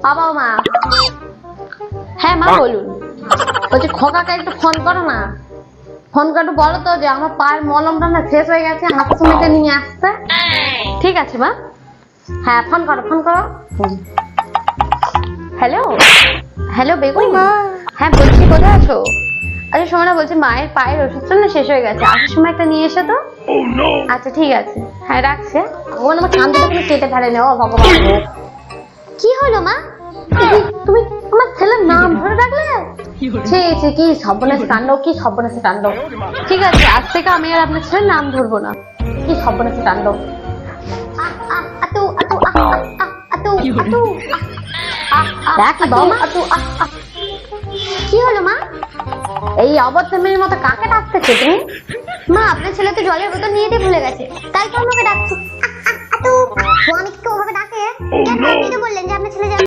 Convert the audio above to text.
বাবা মা। হ্যাঁ মা বলুন। বলছি খোকাকে একটু ফোন করো না। ফোন করে একটু বলো তো যে আমার পায়ের মলমটা না শেষ হয়ে গেছে, হাসপাতালে নিয়ে আসতে। ঠিক আছে মা। হ্যাঁ ফোন করো ফোন করো। হ্যালো হ্যালো বেগুন। হ্যাঁ বলছি কোথায় আছো? আচ্ছা শোনো না, বলছি মায়ের পায়ের ওষুধটা না শেষ হয়ে গেছে, আসার সময় একটা নিয়ে এসো তো। আচ্ছা ঠিক আছে, হ্যাঁ রাখছে। ভগবান আমার কান দুটো তুমি কেটে ফেলেনি, ও ভগবান। কি হলো মা? তুমি আমার ছেলের নাম ধরে ডাকলে? কি সর্বনাশ কাণ্ড, কি সর্বনাশ কাণ্ড। ঠিক আছে আজ থেকে আমি আর আপনার ছেলের নাম ধরবো না। কি সর্বনাশ কাণ্ড। কি হলো মা? এই অবর্তমের মতো কাকে ডাকতেছে তুমি? মা আপনার ছেলে তো জলের বোতল নিয়ে যেতে ভুলে গেছে, তাই তো আমাকে ডাকছে। আমি কি ওভাবে ডাকে? কেন আপনি তো বললেন যে আপনার ছেলে